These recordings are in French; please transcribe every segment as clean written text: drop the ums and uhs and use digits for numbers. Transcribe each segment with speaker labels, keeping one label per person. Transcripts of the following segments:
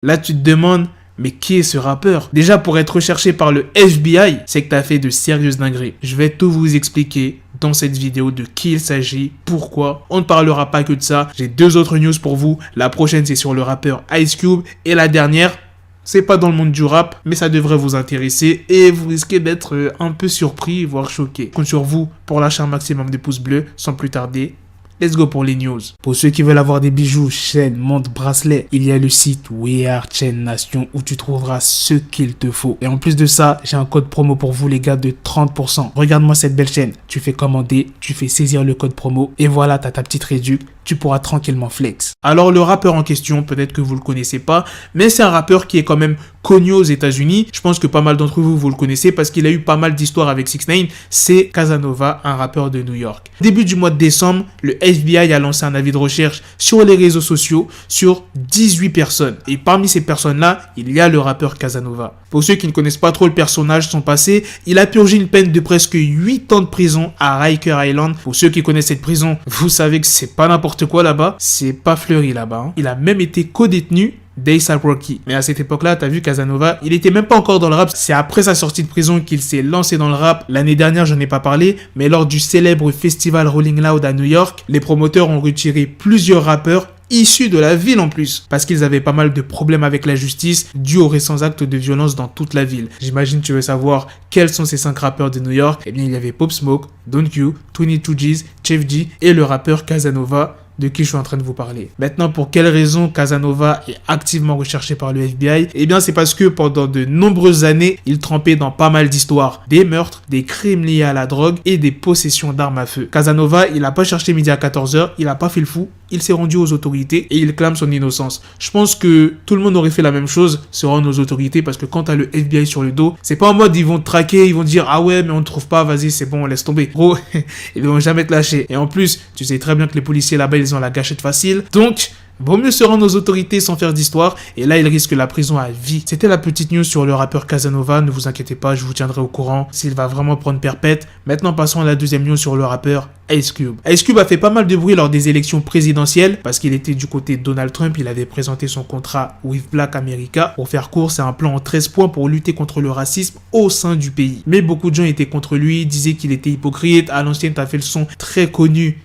Speaker 1: Là, tu te demandes, mais qui est ce rappeur? Déjà, pour être recherché par le FBI, c'est que t'as fait de sérieuses dingueries. Je vais tout vous expliquer dans cette vidéo de qui il s'agit, pourquoi. On ne parlera pas que de ça. J'ai 2 autres news pour vous. La prochaine, c'est sur le rappeur Ice Cube. Et la dernière, c'est pas dans le monde du rap, mais ça devrait vous intéresser et vous risquez d'être un peu surpris, voire choqué. Je compte sur vous pour lâcher un maximum de pouces bleus. Sans plus tarder, let's go pour les news. Pour ceux qui veulent avoir des bijoux, chaînes, montres, bracelets, il y a le site We Are Chain Nation où tu trouveras ce qu'il te faut. Et en plus de ça, j'ai un code promo pour vous les gars de 30%. Regarde-moi cette belle chaîne. Tu fais commander, tu fais saisir le code promo et voilà, t'as ta petite réduc. Tu pourras tranquillement flex. Alors le rappeur en question, peut-être que vous le connaissez pas, mais c'est un rappeur qui est quand même connu aux États-Unis. Je pense que pas mal d'entre vous, vous le connaissez parce qu'il a eu pas mal d'histoires avec 6ix9ine. C'est Casanova, un rappeur de New York. Début du mois de décembre, le FBI a lancé un avis de recherche sur les réseaux sociaux sur 18 personnes. Et parmi ces personnes-là, il y a le rappeur Casanova. Pour ceux qui ne connaissent pas trop le personnage, son passé, il a purgé une peine de presque 8 ans de prison à Riker Island. Pour ceux qui connaissent cette prison, vous savez que c'est pas n'importe quoi là-bas, c'est pas fleuri là-bas. Il a même été co-détenu d'A$AP Rocky. Mais à cette époque-là, t'as vu Casanova, il était même pas encore dans le rap. C'est après sa sortie de prison qu'il s'est lancé dans le rap. L'année dernière, j'en ai pas parlé, mais lors du célèbre festival Rolling Loud à New York, les promoteurs ont retiré plusieurs rappeurs issus de la ville en plus, parce qu'ils avaient pas mal de problèmes avec la justice dus aux récents actes de violence dans toute la ville. J'imagine tu veux savoir quels sont ces 5 rappeurs de New York. Eh bien, il y avait Pop Smoke, Don Q, 22 G's, Chef G et le rappeur Casanova, de qui je suis en train de vous parler. Maintenant, pour quelle raison Casanova est activement recherché par le FBI? Eh bien, c'est parce que pendant de nombreuses années, il trempait dans pas mal d'histoires. Des meurtres, des crimes liés à la drogue et des possessions d'armes à feu. Casanova, il n'a pas cherché midi à 14h, il n'a pas fait le fou, il s'est rendu aux autorités et il clame son innocence. Je pense que tout le monde aurait fait la même chose, se rendre aux autorités, parce que quand t'as le FBI sur le dos, c'est pas en mode ils vont te traquer, ils vont te dire ah ouais mais on ne trouve pas, vas-y c'est bon, laisse tomber. Gros, ils vont jamais te lâcher. Et en plus, tu sais très bien que les policiers là-bas, ils ont la gâchette facile. Donc, vaut mieux se rendre aux autorités sans faire d'histoire. Et là, il risque la prison à vie. C'était la petite news sur le rappeur Casanova. Ne vous inquiétez pas, je vous tiendrai au courant s'il va vraiment prendre perpète. Maintenant, passons à la deuxième news sur le rappeur Ice Cube. Ice Cube a fait pas mal de bruit lors des élections présidentielles parce qu'il était du côté de Donald Trump. Il avait présenté son contrat with Black America. Pour faire court, c'est un plan en 13 points pour lutter contre le racisme au sein du pays. Mais beaucoup de gens étaient contre lui, disaient qu'il était hypocrite. À l'ancienne, t'as fait le son très connu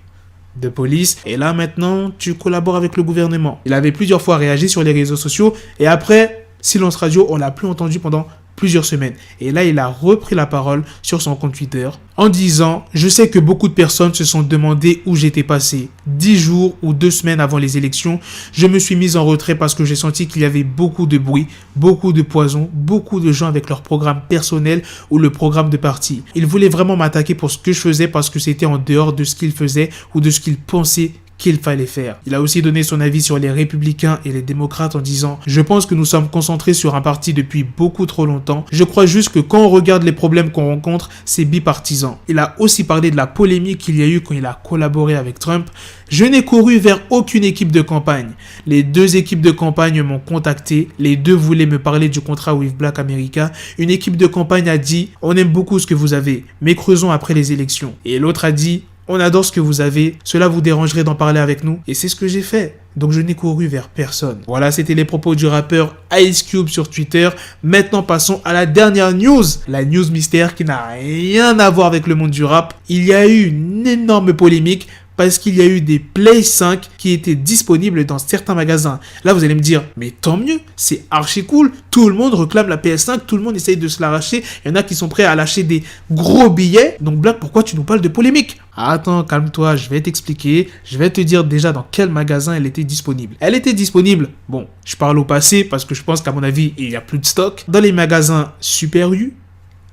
Speaker 1: de police, et là maintenant tu collabores avec le gouvernement. Il avait plusieurs fois réagi sur les réseaux sociaux et après silence radio, on l'a plus entendu pendant plusieurs semaines. Et là, il a repris la parole sur son compte Twitter en disant « Je sais que beaucoup de personnes se sont demandé où j'étais passé. 10 jours ou 2 semaines avant les élections, je me suis mis en retrait parce que j'ai senti qu'il y avait beaucoup de bruit, beaucoup de poison, beaucoup de gens avec leur programme personnel ou le programme de parti. Ils voulaient vraiment m'attaquer pour ce que je faisais parce que c'était en dehors de ce qu'ils faisaient ou de ce qu'ils pensaient qu'il fallait faire. » Il a aussi donné son avis sur les républicains et les démocrates en disant « Je pense que nous sommes concentrés sur un parti depuis beaucoup trop longtemps. Je crois juste que quand on regarde les problèmes qu'on rencontre, c'est bipartisan. » Il a aussi parlé de la polémique qu'il y a eu quand il a collaboré avec Trump. « Je n'ai couru vers aucune équipe de campagne. Les 2 équipes de campagne m'ont contacté. Les 2 voulaient me parler du contrat with Black America. Une équipe de campagne a dit « On aime beaucoup ce que vous avez, mais creusons après les élections. » Et l'autre a dit « On adore ce que vous avez, cela vous dérangerait d'en parler avec nous ?» Et c'est ce que j'ai fait. Donc je n'ai couru vers personne. Voilà, c'était les propos du rappeur Ice Cube sur Twitter. Maintenant, passons à la dernière news. La news mystère qui n'a rien à voir avec le monde du rap. Il y a eu une énorme polémique parce qu'il y a eu des Play 5 qui étaient disponibles dans certains magasins. Là, vous allez me dire, mais tant mieux, c'est archi cool. Tout le monde réclame la PS5, tout le monde essaye de se l'arracher. Il y en a qui sont prêts à lâcher des gros billets. Donc Black, pourquoi tu nous parles de polémique? Attends, calme-toi, je vais t'expliquer. Je vais te dire déjà dans quel magasin elle était disponible. Elle était disponible, bon, je parle au passé parce que je pense qu'à mon avis, il n'y a plus de stock, dans les magasins Super U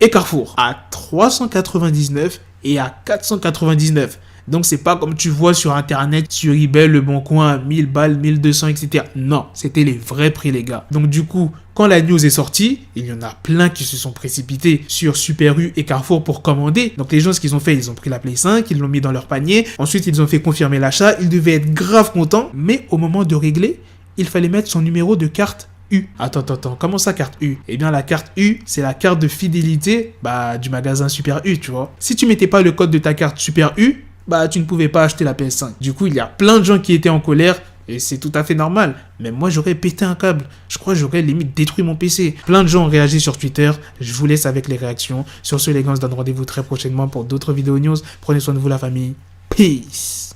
Speaker 1: et Carrefour à 399 et à 499. Donc, c'est pas comme tu vois sur Internet, sur eBay, Le Bon Coin, à 1000 balles, 1200, etc. Non, c'était les vrais prix, les gars. Donc, du coup, quand la news est sortie, il y en a plein qui se sont précipités sur Super U et Carrefour pour commander. Donc, les gens, ce qu'ils ont fait, ils ont pris la Play 5, ils l'ont mis dans leur panier. Ensuite, ils ont fait confirmer l'achat. Ils devaient être grave contents. Mais au moment de régler, il fallait mettre son numéro de carte U. Attends, comment ça carte U? Eh bien, la carte U, c'est la carte de fidélité du magasin Super U, tu vois. Si tu mettais pas le code de ta carte Super U, tu ne pouvais pas acheter la PS5. Du coup, il y a plein de gens qui étaient en colère Et c'est tout à fait normal. Mais moi, j'aurais pété un câble. Je crois que j'aurais limite détruit mon PC. Plein de gens ont réagi sur Twitter. Je vous laisse avec les réactions. Sur ce, les gars, on se donne rendez-vous très prochainement pour d'autres vidéos news. Prenez soin de vous, la famille. Peace.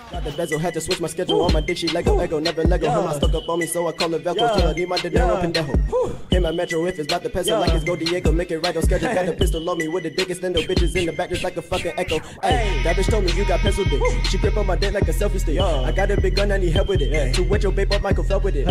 Speaker 2: Got the bezel, had to switch my schedule on my dick, she Lego, Ego, never Lego. Her mouth stuck up on me, so I call it Velcro. Till I need my dinero, pendejo. Hit my metro if it's about to peso, like it's Go Diego. Make it right on schedule. Got a pistol on me with the dick extendo. Bitches in the back just like a fucking echo. Hey, that bitch told me you got pencil dick. She grip on my dick like a selfie stick. I got a big gun, I need help with it. To wet your babe up, Michael fell with it.